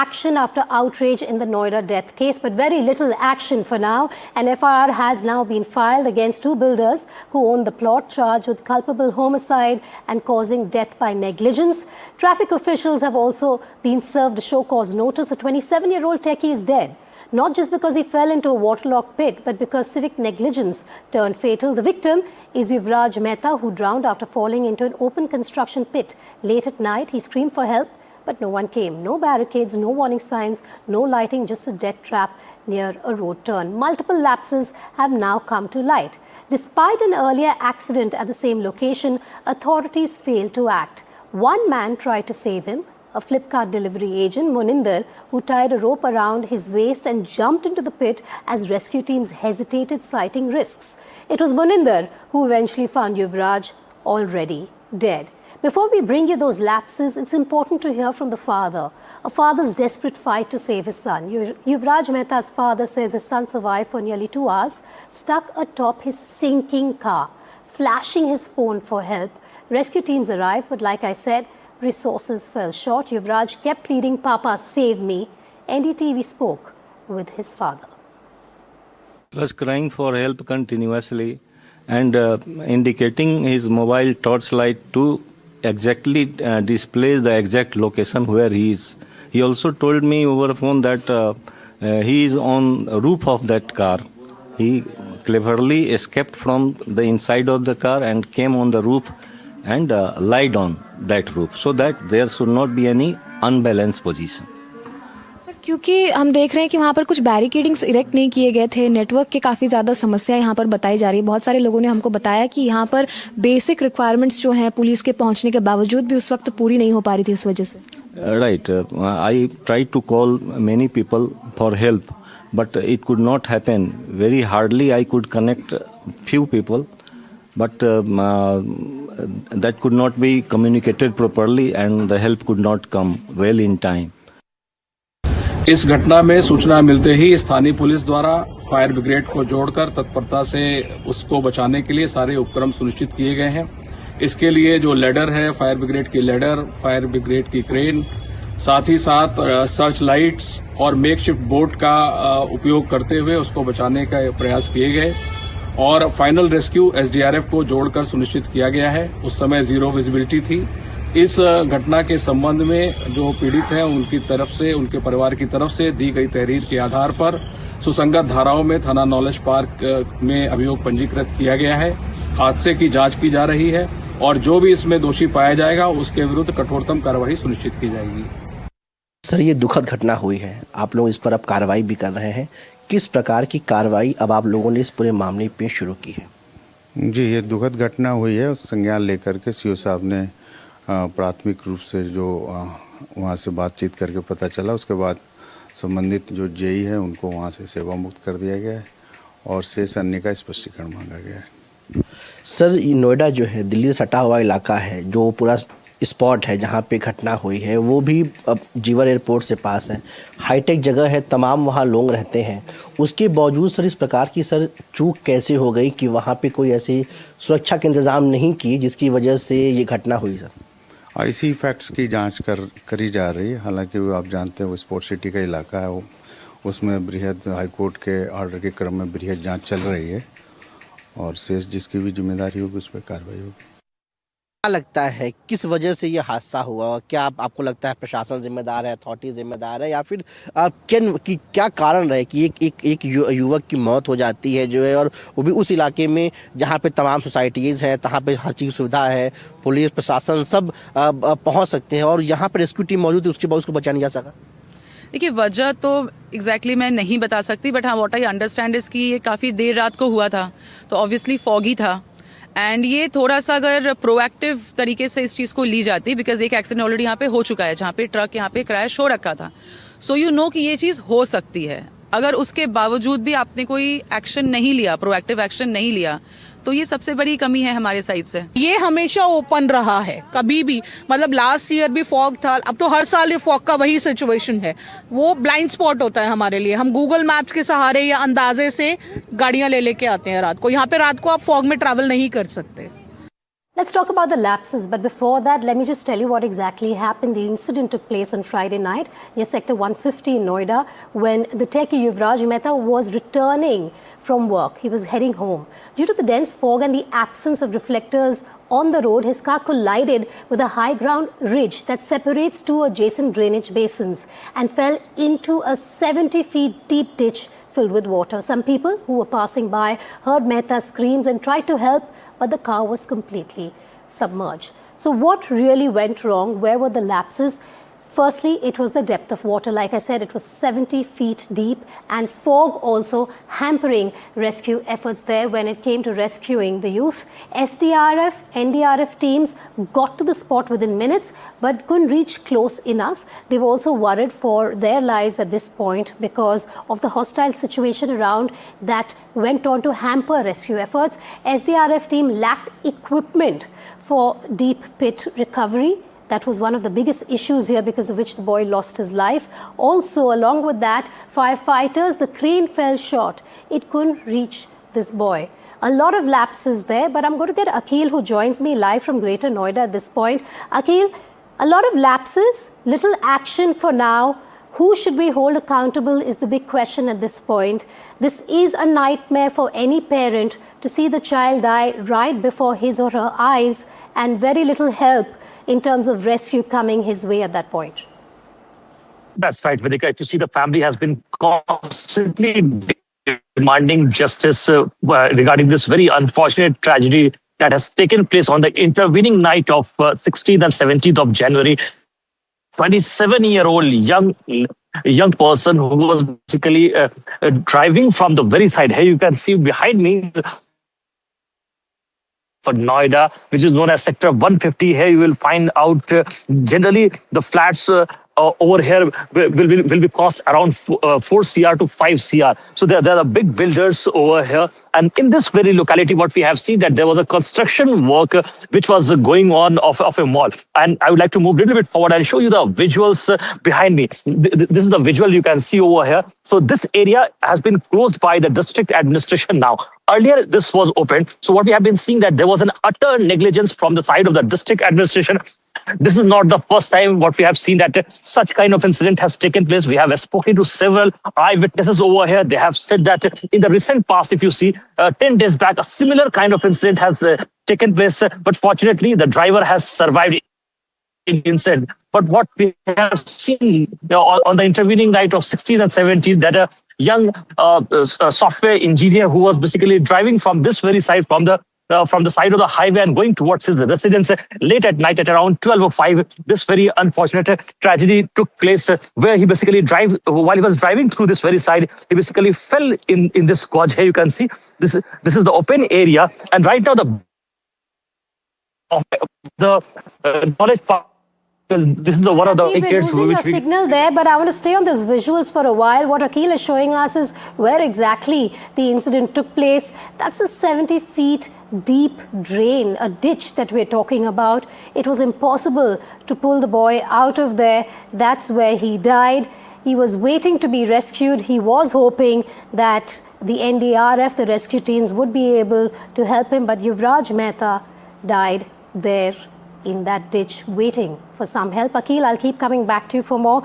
action after outrage in the Noida death case, but very little action for now. An FIR has now been filed against 2 builders who own the plot, charged with culpable homicide and causing death by negligence. Traffic officials have also been served a show cause notice. A 27-year-old techie is dead, not just because he fell into a waterlogged pit, but because civic negligence turned fatal. The victim is Yuvraj Mehta, who drowned after falling into an open construction pit late at night. He screamed for help, but no one came. No barricades, no warning signs, no lighting, just a death trap near a road turn. Multiple lapses have now come to light. Despite an earlier accident at the same location, authorities failed to act. One man tried to save him, a Flipkart delivery agent, Moninder, who tied a rope around his waist and jumped into the pit as rescue teams hesitated, citing risks. It was Moninder who eventually found Yuvraj already dead. Before we bring you those lapses, it's important to hear from the father. A father's desperate fight to save his son. Yuvraj Mehta's father says his son survived for nearly 2 hours, stuck atop his sinking car, flashing his phone for help. Rescue teams arrived, but like I said, resources fell short. Yuvraj kept pleading, "Papa, save me." NDTV spoke with his father. He was crying for help continuously and indicating his mobile torchlight to exactly displays the exact location where he is. He also told me over the phone that he is on the roof of that car. He cleverly escaped from the inside of the car and came on the roof and lied on that roof so that there should not be any unbalanced position. क्योंकि हम देख रहे हैं कि वहाँ पर कुछ barricadings erect नहीं किए गए थे, नेटवर्क के काफ़ी ज़्यादा समस्या यहाँ पर बताई जा रही है। बहुत सारे लोगों ने हमको बताया कि यहाँ पर बेसिक रिक्वायरमेंट्स जो हैं पुलिस के पहुँचने के बावजूद भी उस वक्त पूरी नहीं हो पा रही थी इस वजह से। Right. I tried to call many people for help, but it could not happen. Very hardly I could connect few people, but that could not be communicated properly and the help could not come well in time. इस घटना में सूचना मिलते ही स्थानीय police द्वारा fire brigade को जोड़कर तत्परता से उसको बचाने के लिए सारे उपक्रम सुनिश्चित किए गए हैं। इसके लिए जो लेडर है, फायर ब्रिगेड की लेडर, फायर ब्रिगेड की क्रेन, साथ ही साथ सर्च लाइट्स और मेकशिफ्ट बोट का उपयोग करते हुए उसको बचाने का प्रयास किए गए और फाइनल रेस्क्यू एसडीआरएफ को जोड़कर सुनिश्चित किया गया है। उस समय जीरो विजिबिलिटी थी। इस घटना के संबंध में जो पीड़ित हैं उनकी तरफ से, उनके परिवार की तरफ से दी गई तहरीर के आधार पर सुसंगत धाराओं में थाना नॉलेज पार्क में अभियोग पंजीकृत किया गया है। हादसे की जांच की जा रही है और जो भी इसमें दोषी पाया जाएगा उसके विरुद्ध कठोरतम कार्रवाई सुनिश्चित की जाएगी। सर, ये दुखद घटना हुई है, आप लोग इस पर अब कार्रवाई भी कर रहे हैं। किस प्रकार की कार्रवाई अब आप लोगों ने इस पूरे मामले पे शुरू की है? जी, ये दुखद घटना हुई है। उस संज्ञान लेकर के सीओ साहब ने प्राथमिक रूप से जो वहाँ से बातचीत करके पता चला, उसके बाद संबंधित जो जेई है उनको वहाँ से सेवा मुक्त कर दिया गया है और शेष अन्य का स्पष्टीकरण मांगा गया है। सर, नोएडा जो है दिल्ली से सटा हुआ इलाका है, जो पूरा स्पॉट है जहाँ पे घटना हुई है वो भी अब जीवर एयरपोर्ट से पास है, हाईटेक जगह है, तमाम वहाँ लोग रहते हैं। उसके बावजूद सर इस प्रकार की सर चूक कैसे हो गई कि वहाँ पे कोई ऐसी सुरक्षा के इंतज़ाम नहीं किए जिसकी वजह से ये घटना हुई? सर, ऐसी फैक्ट्स की जांच करी जा रही है। हालांकि वो आप जानते हैं वो स्पोर्ट सिटी का इलाका है, वो उसमें बृहद हाईकोर्ट के ऑर्डर के क्रम में बृहद जांच चल रही है और शेष जिसकी भी जिम्मेदारी होगी उस पर कार्रवाई होगी। क्या लगता है किस वजह से ये हादसा हुआ? क्या आपको लगता है प्रशासन जिम्मेदार है, अथॉरिटी जिम्मेदार है, या फिर क्या कारण रहे कि एक युवक की मौत हो जाती है जो है, और वो भी उस इलाके में जहाँ पे तमाम सोसाइटीज़ हैं, तहाँ पे हर चीज़ सुविधा है, पुलिस प्रशासन सब पहुँच सकते हैं और यहाँ पर रेस्क्यू टीम मौजूद है, उसके बाद उसको बचा नहीं जा सका? देखिए, वजह तो एग्जैक्टली मैं नहीं बता सकती, बट हाँ, व्हाट आई अंडरस्टैंड इज कि ये काफ़ी देर रात को हुआ था, तो ऑब्वियसली फॉगी था एंड ये थोड़ा सा अगर प्रोएक्टिव तरीके से इस चीज़ को ली जाती, बिकॉज एक एक्सीडेंट ऑलरेडी यहाँ पे हो चुका है जहाँ पे ट्रक यहाँ पे क्रैश हो रखा था, सो यू नो कि ये चीज़ हो सकती है। अगर उसके बावजूद भी आपने कोई एक्शन नहीं लिया, प्रोएक्टिव एक्शन नहीं लिया, तो ये सबसे बड़ी कमी है हमारे साइड से। ये हमेशा ओपन रहा है, कभी भी, मतलब लास्ट ईयर भी फॉग था, अब तो हर साल ये फॉग का वही सिचुएशन है। वो ब्लाइंड स्पॉट होता है हमारे लिए। हम गूगल मैप्स के सहारे या अंदाजे से गाड़ियां ले लेके आते हैं रात को। यहाँ पे रात को आप फॉग में ट्रैवल नहीं कर सकते। Let's talk about the lapses, but before that, let me just tell you what exactly happened. The incident took place on Friday night near Sector 150 in Noida when the techie Yuvraj Mehta was returning from work. He was heading home. Due to the dense fog and the absence of reflectors on the road, his car collided with a high ground ridge that separates two adjacent drainage basins and fell into a 70 feet deep ditch filled with water. Some people who were passing by heard Mehta's screams and tried to help, but the car was completely submerged. So what really went wrong? Where were the lapses? Firstly, it was the depth of water. Like I said, it was 70 feet deep, and fog also hampering rescue efforts there when it came to rescuing the youth. SDRF, NDRF teams got to the spot within minutes, but couldn't reach close enough. They were also worried for their lives at this point because of the hostile situation around that went on to hamper rescue efforts. SDRF team lacked equipment for deep pit recovery. That was one of the biggest issues here, because of which the boy lost his life. Also, along with that, firefighters, the crane fell short. It couldn't reach this boy. A lot of lapses there, but I'm going to get Akhil, who joins me live from Greater Noida at this point. Akhil, a lot of lapses, little action for now. Who should we hold accountable is the big question at this point. This is a nightmare for any parent to see the child die right before his or her eyes, and very little help in terms of rescue coming his way at that point. That's right, Vedika. You see, the family has been constantly demanding justice regarding this very unfortunate tragedy that has taken place on the intervening night of 16th and 17th of January. 27-year-old young person who was basically driving from the very side. Here you can see behind me for Noida, which is known as Sector 150. Here you will find out generally the flats over here will be cost around 4 CR to 5 CR. So there are big builders over here. And in this very locality, what we have seen that there was a construction work which was going on of a mall. And I would like to move a little bit forward and show you the visuals behind me. This is the visual you can see over here. So this area has been closed by the district administration now. Earlier, this was open. So what we have been seeing that there was an utter negligence from the side of the district administration. This is not the first time what we have seen that such kind of incident has taken place. We have spoken to several eyewitnesses over here. They have said that in the recent past, if you see, 10 days back, a similar kind of incident has taken place. But fortunately, the driver has survived incident. But what we have seen on the intervening night of 16th and 17th, that a young software engineer who was basically driving from this very side, from the side of the highway and going towards his residence late at night at around 12:05, this very unfortunate tragedy took place where he basically while he was driving through this very side, he basically fell in this gorge. Here you can see this is the open area, and right now the knowledge park. This is one of the barricades. We're losing your signal there, but I want to stay on these visuals for a while. What Akhil is showing us is where exactly the incident took place. That's a 70 feet deep drain, a ditch that we're talking about. It was impossible to pull the boy out of there. That's where he died. He was waiting to be rescued. He was hoping that the NDRF, the rescue teams, would be able to help him, but Yuvraj Mehta died there in that ditch waiting for some help. Akhil, I'll keep coming back to you for more.